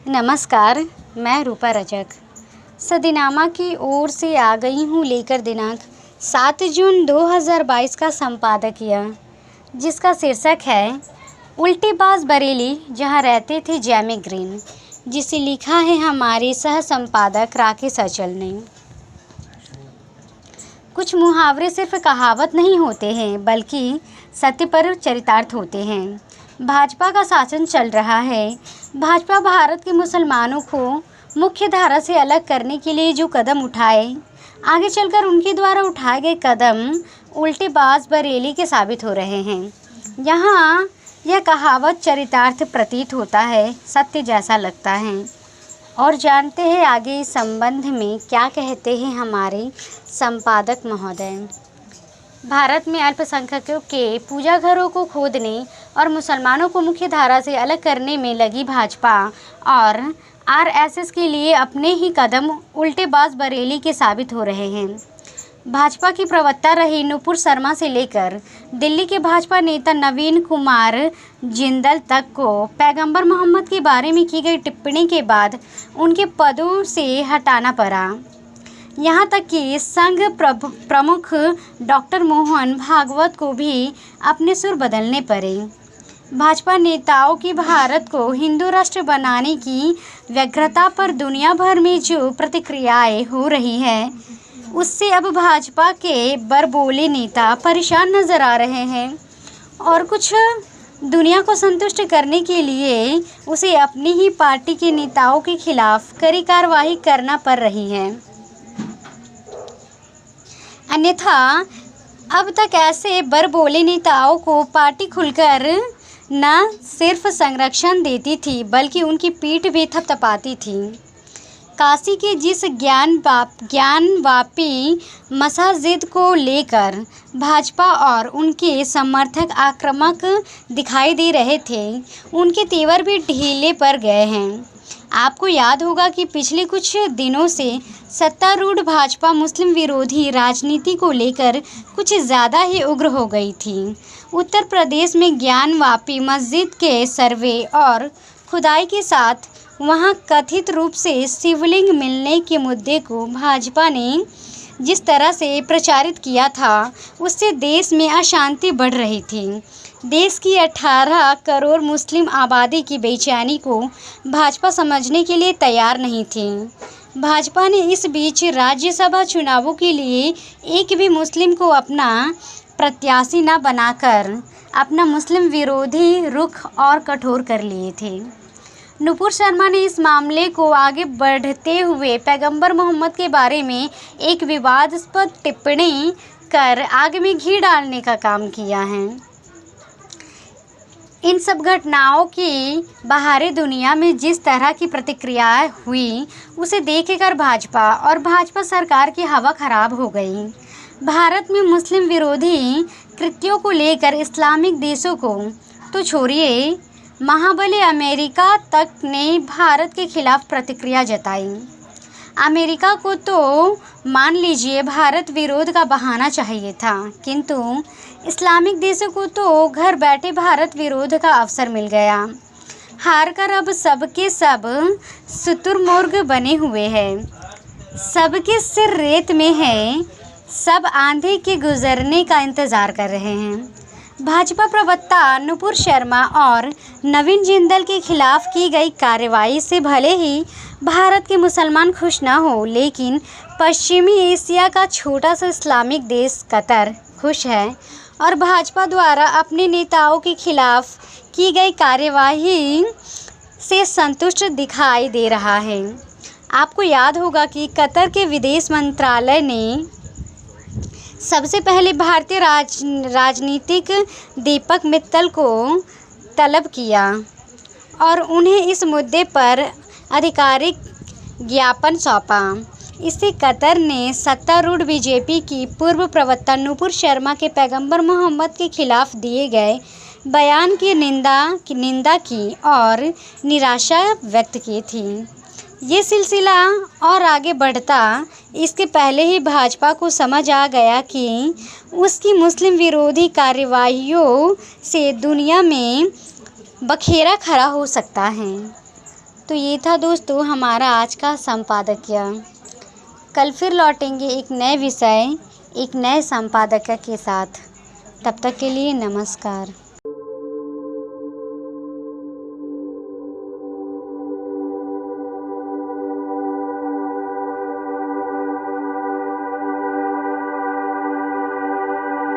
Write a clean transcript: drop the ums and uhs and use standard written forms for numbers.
नमस्कार, मैं रूपा रजक सदीनामा की ओर से आ गई हूँ लेकर दिनांक 7 जून 2022 का संपादकीय, जिसका शीर्षक है उल्टी बाज बरेली जहाँ रहते थे जैमी ग्रीन, जिसे लिखा है हमारे सह संपादक राकेश अचल ने। कुछ मुहावरे सिर्फ कहावत नहीं होते हैं बल्कि सत्य पर चरितार्थ होते हैं। भाजपा का शासन चल रहा है। भाजपा भारत के मुसलमानों को मुख्य धारा से अलग करने के लिए जो कदम उठाए, आगे चलकर उनके द्वारा उठाए गए कदम उल्टे बाज बरेली के साबित हो रहे हैं। यहाँ यह कहावत चरितार्थ प्रतीत होता है, सत्य जैसा लगता है। और जानते हैं आगे इस संबंध में क्या कहते हैं हमारे संपादक महोदय। भारत में अल्पसंख्यकों के पूजा घरों को खोदने और मुसलमानों को मुख्य धारा से अलग करने में लगी भाजपा और आरएसएस के लिए अपने ही कदम उल्टे बाज बरेली के साबित हो रहे हैं। भाजपा की प्रवक्ता रही नुपुर शर्मा से लेकर दिल्ली के भाजपा नेता नवीन कुमार जिंदल तक को पैगंबर मोहम्मद के बारे में की गई टिप्पणी के बाद उनके पदों से हटाना पड़ा। यहाँ तक कि संघ प्रमुख डॉक्टर मोहन भागवत को भी अपने सुर बदलने पड़े। भाजपा नेताओं की भारत को हिंदू राष्ट्र बनाने की व्यग्रता पर दुनिया भर में जो प्रतिक्रियाएं हो रही है, उससे अब भाजपा के बड़बोले नेता परेशान नजर आ रहे हैं और कुछ दुनिया को संतुष्ट करने के लिए उसे अपनी ही पार्टी के नेताओं के खिलाफ कड़ी कार्रवाई करना पड़ रही है। अन्यथा अब तक ऐसे बड़बोले नेताओं को पार्टी खुलकर न सिर्फ संरक्षण देती थी बल्कि उनकी पीठ भी थपथपाती थी। काशी के जिस ज्ञानवापी मसाजिद को लेकर भाजपा और उनके समर्थक आक्रामक दिखाई दे रहे थे, उनके तेवर भी ढीले पड़ गए हैं। आपको याद होगा कि पिछले कुछ दिनों से सत्तारूढ़ भाजपा मुस्लिम विरोधी राजनीति को लेकर कुछ ज़्यादा ही उग्र हो गई थी। उत्तर प्रदेश में ज्ञानवापी मस्जिद के सर्वे और खुदाई के साथ वहां कथित रूप से शिवलिंग मिलने के मुद्दे को भाजपा ने जिस तरह से प्रचारित किया था, उससे देश में अशांति बढ़ रही थी। देश की 18 करोड़ मुस्लिम आबादी की बेचैनी को भाजपा समझने के लिए तैयार नहीं थी। भाजपा ने इस बीच राज्यसभा चुनावों के लिए एक भी मुस्लिम को अपना प्रत्याशी न बनाकर अपना मुस्लिम विरोधी रुख और कठोर कर लिए थे। नुपुर शर्मा ने इस मामले को आगे बढ़ते हुए पैगंबर मोहम्मद के बारे में एक विवादास्पद टिप्पणी कर आग में घी डालने का काम किया है। इन सब घटनाओं की बाहरी दुनिया में जिस तरह की प्रतिक्रियाएं हुई, उसे देखकर भाजपा और भाजपा सरकार की हवा खराब हो गई। भारत में मुस्लिम विरोधी कृत्यों को लेकर इस्लामिक देशों को तो छोड़िए, महाबली अमेरिका तक ने भारत के खिलाफ प्रतिक्रिया जताई। अमेरिका को तो मान लीजिए भारत विरोध का बहाना चाहिए था, किंतु इस्लामिक देशों को तो घर बैठे भारत विरोध का अवसर मिल गया। हारकर अब सबके सब शुतुरमुर्ग बने हुए हैं, सबके सिर रेत में है, सब आंधी के गुजरने का इंतजार कर रहे हैं। भाजपा प्रवक्ता नुपुर शर्मा और नवीन जिंदल के खिलाफ की गई कार्रवाई से भले ही भारत के मुसलमान खुश न हो, लेकिन पश्चिमी एशिया का छोटा सा इस्लामिक देश कतर खुश है और भाजपा द्वारा अपने नेताओं के खिलाफ की गई कार्यवाही से संतुष्ट दिखाई दे रहा है। आपको याद होगा कि कतर के विदेश मंत्रालय ने सबसे पहले भारतीय राजनीतिक दीपक मित्तल को तलब किया और उन्हें इस मुद्दे पर आधिकारिक ज्ञापन सौंपा। इससे कतर ने सत्तारूढ़ बीजेपी की पूर्व प्रवक्ता नुपुर शर्मा के पैगंबर मोहम्मद के खिलाफ दिए गए बयान की निंदा की और निराशा व्यक्त की थी। ये सिलसिला और आगे बढ़ता इसके पहले ही भाजपा को समझ आ गया कि उसकी मुस्लिम विरोधी कार्रवाइयों से दुनिया में बखेरा खड़ा हो सकता है। तो ये था दोस्तों हमारा आज का संपादकीय। कल फिर लौटेंगे एक नए विषय, एक नए संपादकीय के साथ। तब तक के लिए नमस्कार।